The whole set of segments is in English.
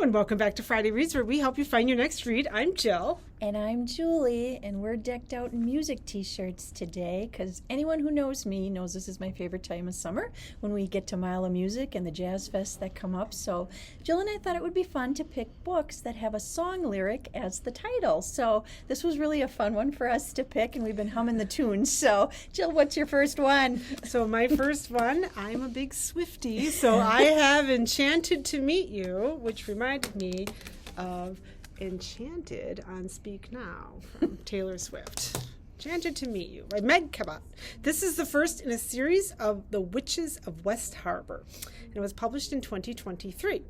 and welcome back to Friday Reads, where we help you find your next read. I'm Jill. And I'm Julie, and we're decked out in music t-shirts today because anyone who knows me knows this is my favorite time of summer when we get to Mile of Music and the jazz fests that come up. So Jill and I thought it would be fun to pick books that have a song lyric as the title. So this was really a fun one for us to pick, and we've been humming the tunes. So Jill, what's your first one? So my first one, I'm a big Swiftie, so I have Enchanted to Meet You, which reminded me of Enchanted on Speak Now from Taylor Swift. Enchanted to Meet You by Meg Cabot. This is the first in a series of The Witches of West Harbor, and it was published in 2023.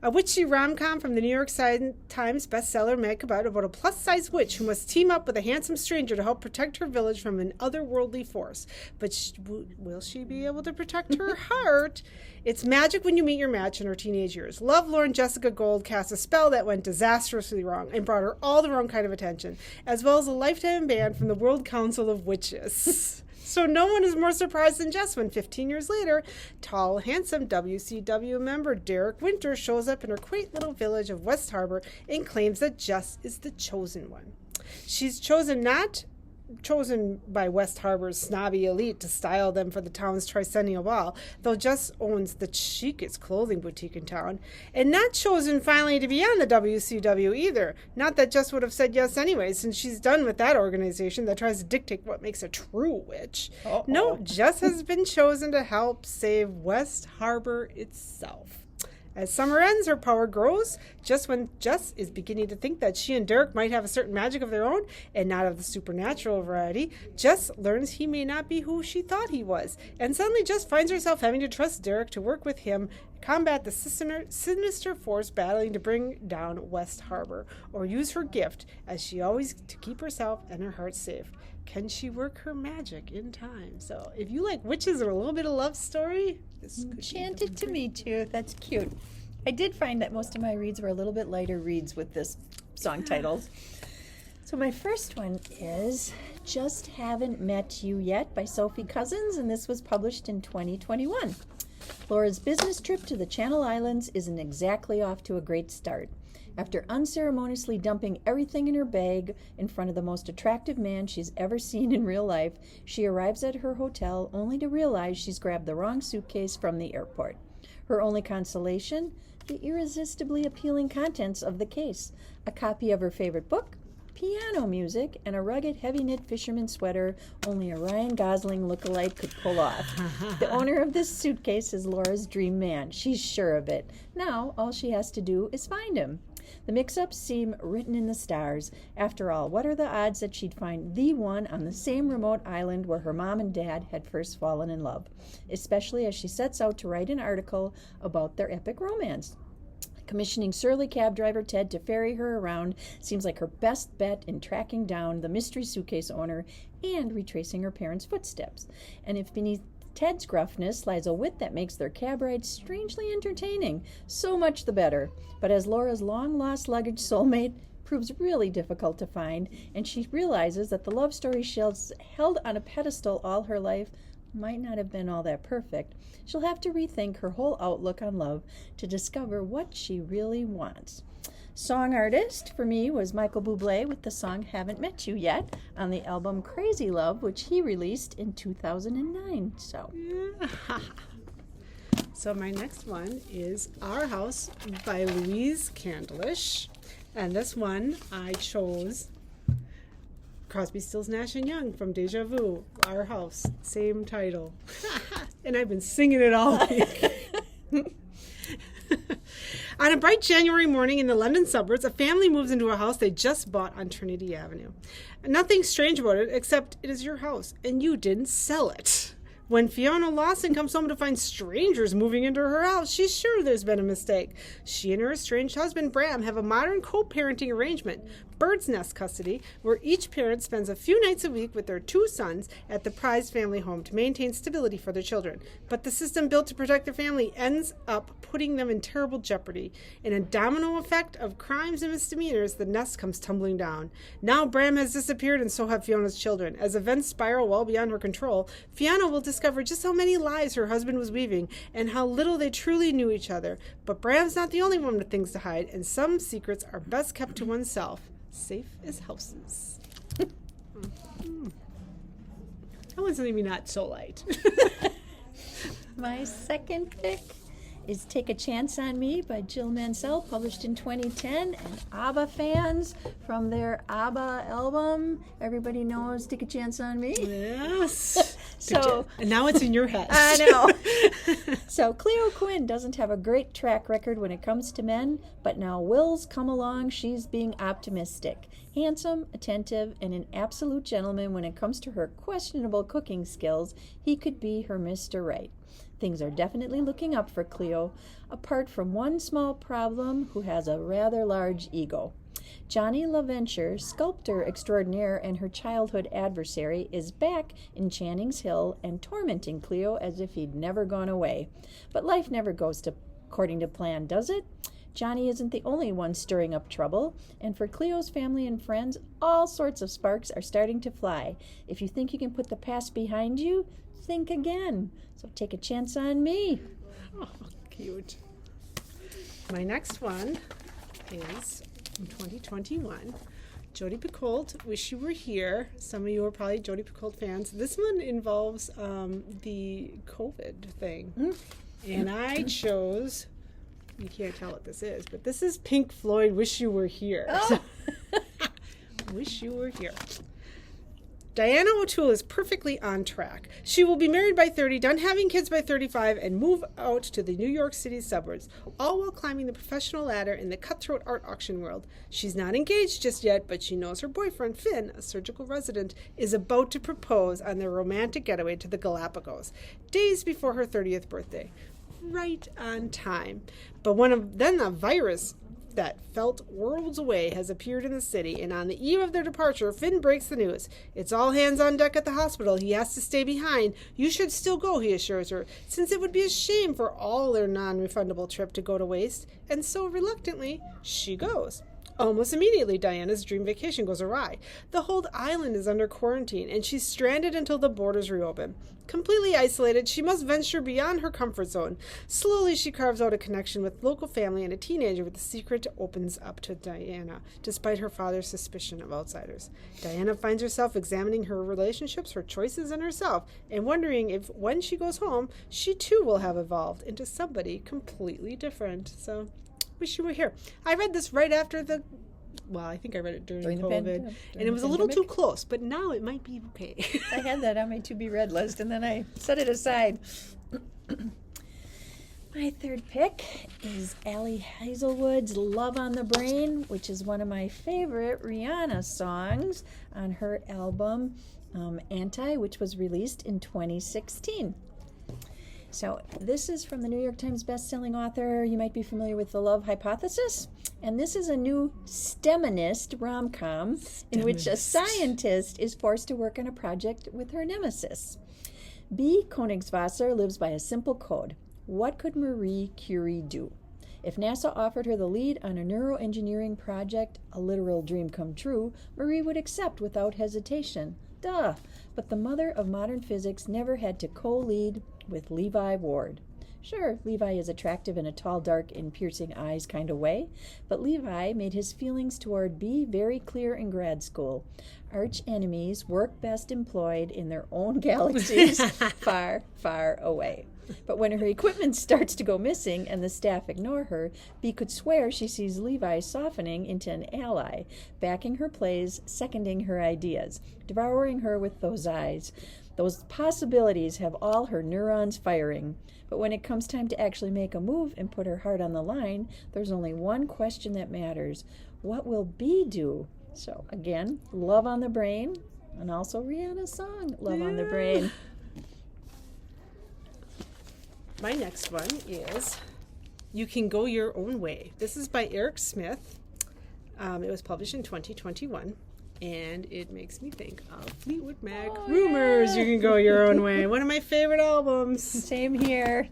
A witchy rom-com from the New York Times bestseller Meg Cabot about a plus-size witch who must team up with a handsome stranger to help protect her village from an otherworldly force. But will she be able to protect her heart? It's magic when you meet your match in her teenage years. Lovelorn Jessica Gold cast a spell that went disastrously wrong and brought her all the wrong kind of attention, as well as a lifetime ban from the World Council of Witches. So no one is more surprised than Jess when 15 years later, tall, handsome WCW member Derek Winter shows up in her quaint little village of West Harbor and claims that Jess is the chosen one. She's not chosen by West Harbor's snobby elite to style them for the town's tricentennial ball, though Jess owns the chicest clothing boutique in town, and not chosen finally to be on the WCW either. Not that Jess would have said yes anyway, since she's done with that organization that tries to dictate what makes a true witch. Uh-oh. No, Jess has been chosen to help save West Harbor itself. As summer ends, her power grows. Just when Jess is beginning to think that she and Derek might have a certain magic of their own, and not of the supernatural variety, Jess learns he may not be who she thought he was. And suddenly Jess finds herself having to trust Derek to work with him, combat the sinister force battling to bring down West Harbor, or use her gift, as she always, to keep herself and her heart safe. Can she work her magic in time? So if you like witches or a little bit of love story, this could Enchanted to Meet You. That's cute. I did find that most of my reads were a little bit lighter reads with this song titles. So my first one is Just Haven't Met You Yet by Sophie Cousins, and this was published in 2021. Laura's business trip to the Channel Islands isn't exactly off to a great start. After unceremoniously dumping everything in her bag in front of the most attractive man she's ever seen in real life, she arrives at her hotel only to realize she's grabbed the wrong suitcase from the airport. Her only consolation? The irresistibly appealing contents of the case. A copy of her favorite book, piano music, and a rugged, heavy-knit fisherman sweater only a Ryan Gosling look-alike could pull off. The owner of this suitcase is Laura's dream man. She's sure of it. Now, all she has to do is find him. The mix-ups seem written in the stars. After all, what are the odds that she'd find the one on the same remote island where her mom and dad had first fallen in love, especially as she sets out to write an article about their epic romance? Commissioning surly cab driver Ted to ferry her around seems like her best bet in tracking down the mystery suitcase owner and retracing her parents' footsteps. And if beneath Ted's gruffness lies a wit that makes their cab ride strangely entertaining, so much the better. But as Laura's long-lost luggage soulmate proves really difficult to find, and she realizes that the love story she's held on a pedestal all her life might not have been all that perfect, she'll have to rethink her whole outlook on love to discover what she really wants. Song artist for me was Michael Bublé with the song Haven't Met You Yet on the album Crazy Love, which he released in 2009. So my next one is Our House by Louise Candlish. And this one I chose Crosby, Stills, Nash & Young from Deja Vu, Our House, same title. And I've been singing it all week. On a bright January morning in the London suburbs, a family moves into a house they just bought on Trinity Avenue. Nothing strange about it, except it is your house, and you didn't sell it. When Fiona Lawson comes home to find strangers moving into her house, she's sure there's been a mistake. She and her estranged husband, Bram, have a modern co-parenting arrangement, bird's nest custody, where each parent spends a few nights a week with their 2 sons at the prized family home to maintain stability for their children. But the system built to protect their family ends up putting them in terrible jeopardy. In a domino effect of crimes and misdemeanors, the nest comes tumbling down. Now Bram has disappeared, and so have Fiona's children. As events spiral well beyond her control, Fiona will discover just how many lies her husband was weaving and how little they truly knew each other. But Bram's not the only one with things to hide, and some secrets are best kept to oneself. Safe as houses. That one's maybe not so light. My second pick is Take a Chance on Me by Jill Mansell, published in 2010. And ABBA fans, from their ABBA album, everybody knows Take a Chance on Me. Yes. So, and now it's in your head. I know. So Cleo Quinn doesn't have a great track record when it comes to men, but now Will's come along. She's being optimistic. Handsome, attentive, and an absolute gentleman when it comes to her questionable cooking skills. He could be her Mr. Right. Things are definitely looking up for Cleo, apart from one small problem, who has a rather large ego. Johnny LaVenture, sculptor extraordinaire and her childhood adversary, is back in Channing's Hill and tormenting Cleo as if he'd never gone away. But life never goes according to plan, does it? Johnny isn't the only one stirring up trouble, and for Cleo's family and friends, all sorts of sparks are starting to fly. If you think you can put the past behind you, think again. So take a chance on me. Oh, cute. My next one is from 2021. Jodi Picoult, Wish You Were Here. Some of you are probably Jodi Picoult fans. This one involves the COVID thing. And I chose, you can't tell what this is, but this is Pink Floyd, Wish You Were Here. Oh. Wish You Were Here. Diana O'Toole is perfectly on track. She will be married by 30, done having kids by 35, and move out to the New York City suburbs, all while climbing the professional ladder in the cutthroat art auction world. She's not engaged just yet, but she knows her boyfriend, Finn, a surgical resident, is about to propose on their romantic getaway to the Galapagos, days before her 30th birthday. Right on time. But then a virus that felt worlds away has appeared in the city, and on the eve of their departure, Finn breaks the news. It's all hands on deck at the hospital. He has to stay behind. You should still go, he assures her, since it would be a shame for all their non-refundable trip to go to waste. And so, reluctantly, she goes. Almost immediately, Diana's dream vacation goes awry. The whole island is under quarantine, and she's stranded until the borders reopen. Completely isolated, she must venture beyond her comfort zone. Slowly, she carves out a connection with local family and a teenager, with the secret opens up to Diana, despite her father's suspicion of outsiders. Diana finds herself examining her relationships, her choices, and herself, and wondering if, when she goes home, she too will have evolved into somebody completely different. So, Wish You Were Here. I read this right after I think I read it during COVID, and it was a little too close, but now it might be okay. I had that on my to-be-read list, and then I set it aside. My third pick is Allie Hazelwood's Love on the Brain, which is one of my favorite Rihanna songs on her album Anti, which was released in 2016. So this is from the New York Times bestselling author. You might be familiar with The Love Hypothesis. And this is a new STEMinist rom-com in which a scientist is forced to work on a project with her nemesis. B. Königswasser lives by a simple code. What could Marie Curie do? If NASA offered her the lead on a neuroengineering project, a literal dream come true, Marie would accept without hesitation. Duh! But the mother of modern physics never had to co-lead with Levi Ward. Sure, Levi is attractive in a tall, dark, and piercing eyes kind of way, but Levi made his feelings toward B very clear in grad school. Arch enemies work best employed in their own galaxies far, far away. But when her equipment starts to go missing and the staff ignore her, B could swear she sees Levi softening into an ally, backing her plays, seconding her ideas, devouring her with those eyes. Those possibilities have all her neurons firing. But when it comes time to actually make a move and put her heart on the line, there's only one question that matters. What will B do? So, again, Love on the Brain, and also Rihanna's song, Love on the Brain. My next one is You Can Go Your Own Way. This is by Eric Smith. It was published in 2021. And it makes me think of Fleetwood Mac. Oh, Rumors. yeah. You can go your own way. One of my favorite albums. Same here.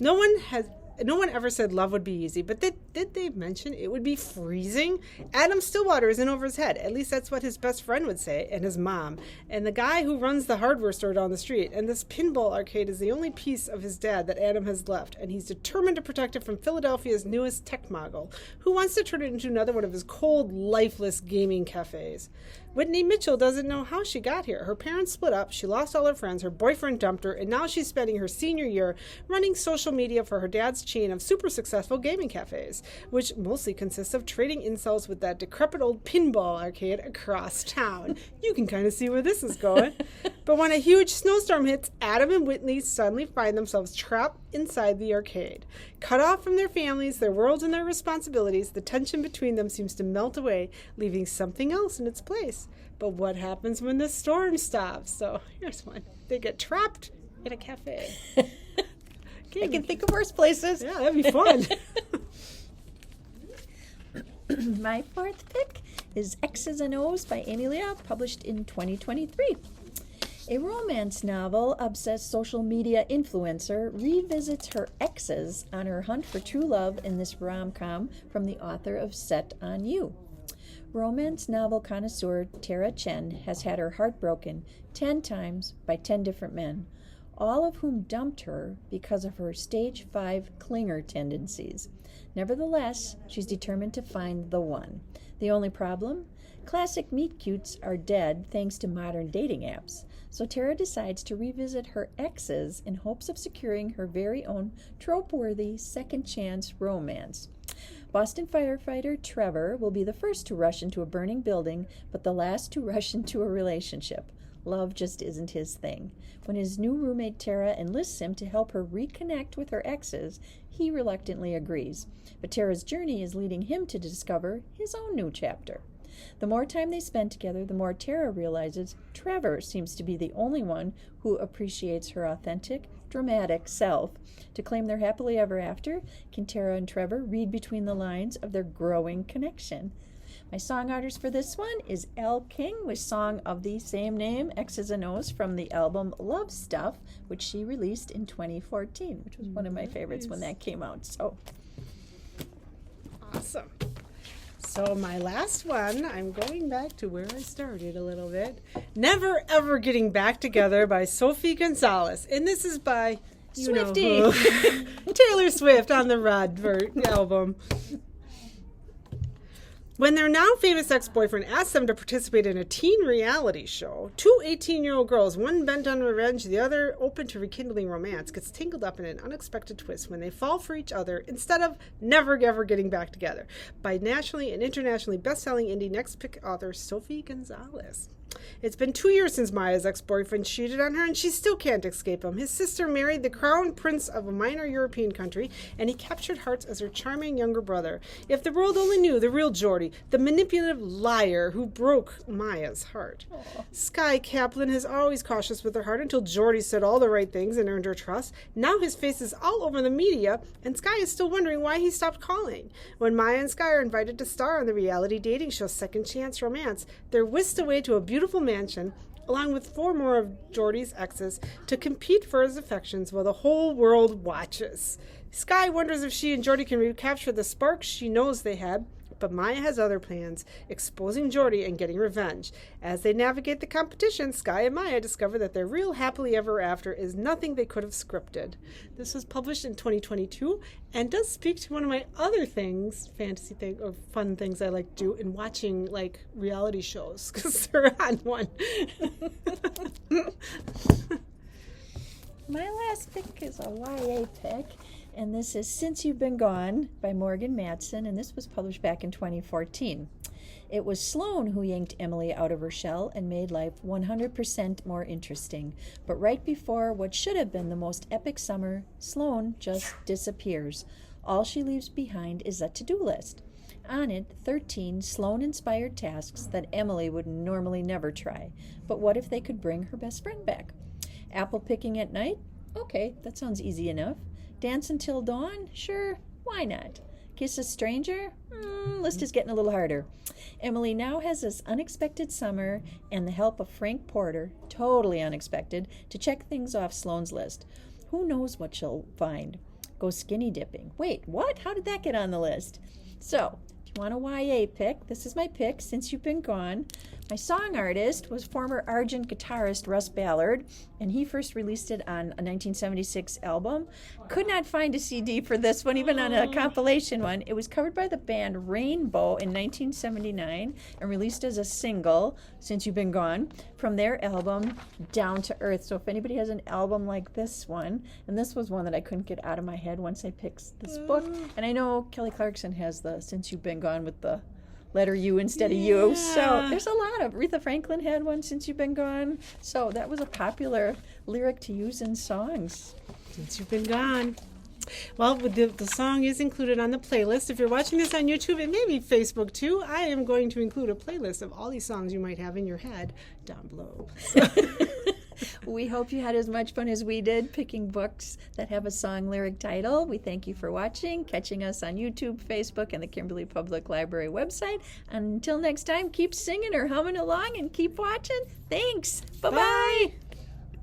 No one ever said love would be easy, but did they mention it would be freezing? Adam Stillwater is in over his head. At least that's what his best friend would say, and his mom. And the guy who runs the hardware store down the street. And this pinball arcade is the only piece of his dad that Adam has left. And he's determined to protect it from Philadelphia's newest tech mogul, who wants to turn it into another one of his cold, lifeless gaming cafes. Whitney Mitchell doesn't know how she got here. Her parents split up, she lost all her friends, her boyfriend dumped her, and now she's spending her senior year running social media for her dad's chain of super successful gaming cafes, which mostly consists of trading insults with that decrepit old pinball arcade across town. You can kind of see where this is going. But when a huge snowstorm hits, Adam and Whitney suddenly find themselves trapped inside the arcade. Cut off from their families, their worlds, and their responsibilities, the tension between them seems to melt away, leaving something else in its place. But what happens when the storm stops? So here's one. They get trapped in a cafe. I can think of worse places. Yeah, that'd be fun. My fourth pick is X's and O's by Amy Leah, published in 2023. A romance novel obsessed social media influencer revisits her exes on her hunt for true love in this rom-com from the author of Set on You. Romance novel connoisseur Tara Chen has had her heart broken 10 times by 10 different men, all of whom dumped her because of her stage 5 clinger tendencies. Nevertheless, she's determined to find the one. The only problem? Classic meet-cutes are dead thanks to modern dating apps. So Tara decides to revisit her exes in hopes of securing her very own trope-worthy second chance romance. Boston firefighter Trevor will be the first to rush into a burning building, but the last to rush into a relationship. Love just isn't his thing. When his new roommate Tara enlists him to help her reconnect with her exes, he reluctantly agrees. But Tara's journey is leading him to discover his own new chapter. The more time they spend together, the more Tara realizes Trevor seems to be the only one who appreciates her authentic, dramatic self. To claim their happily ever after, can Tara and Trevor read between the lines of their growing connection? My song artist for this one is Elle King with song of the same name, X's and O's, from the album Love Stuff, which she released in 2014, which was one of my favorites when that came out. So Awesome. So my last one, I'm going back to where I started a little bit. Never Ever Getting Back Together by Sophie Gonzalez. And this is by Swiftie. Taylor Swift on the Rod album. When their now famous ex-boyfriend asks them to participate in a teen reality show, two 18-year-old girls, one bent on revenge, the other open to rekindling romance, gets tangled up in an unexpected twist when they fall for each other instead of never ever getting back together, by nationally and internationally best-selling indie next pick author Sophie Gonzalez. It's been 2 years since Maya's ex-boyfriend cheated on her, and she still can't escape him. His sister married the crown prince of a minor European country, and he captured hearts as her charming younger brother. If the world only knew the real Geordie, the manipulative liar who broke Maya's heart. Aww. Sky Kaplan is always cautious with her heart until Geordie said all the right things and earned her trust. Now his face is all over the media, and Sky is still wondering why he stopped calling. When Maya and Sky are invited to star on the reality dating show Second Chance Romance, they're whisked away to a beautiful mansion, along with 4 more of Geordie's exes, to compete for his affections while the whole world watches. Sky wonders if she and Geordie can recapture the spark she knows they had, but Maya has other plans, exposing Geordie and getting revenge. As they navigate the competition, Sky and Maya discover that their real happily ever after is nothing they could have scripted. This was published in 2022 and does speak to one of my other things, fantasy thing or fun things I like to do in watching like reality shows because they're on one. my last pick is a YA pick, and this is Since You've Been Gone by Morgan Matson, and this was published back in 2014. It was Sloane who yanked Emily out of her shell and made life 100% more interesting. But right before what should have been the most epic summer, Sloane just disappears. All she leaves behind is a to-do list. On it, 13 Sloane-inspired tasks that Emily would normally never try. But what if they could bring her best friend back? Apple picking at night? Okay, that sounds easy enough. Dance until dawn? Sure, why not? Kiss a Stranger? List is getting a little harder. Emily now has this unexpected summer and the help of Frank Porter, totally unexpected, to check things off Sloane's list. Who knows what she'll find? Go skinny dipping. Wait, what? How did that get on the list? So, if you want a YA pick, this is my pick, Since You've Been Gone. My song artist was former Argent guitarist Russ Ballard, and he first released it on a 1976 album. Could not find a CD for this one, even on a compilation one. It was covered by the band Rainbow in 1979 and released as a single, Since You've Been Gone, from their album Down to Earth. So if anybody has an album like this one, and this was one that I couldn't get out of my head once I picked this book. And I know Kelly Clarkson has the Since You've Been Gone with the letter U instead of you. So there's a lot of. Aretha Franklin had one, Since You've Been Gone. So that was a popular lyric to use in songs. Since You've Been Gone. Well, the song is included on the playlist. If you're watching this on YouTube, and maybe Facebook too, I am going to include a playlist of all these songs you might have in your head down below. We hope you had as much fun as we did picking books that have a song lyric title. We thank you for watching, catching us on YouTube, Facebook, and the Kimberly Public Library website. Until next time, keep singing or humming along and keep watching. Thanks. Bye-bye. Bye.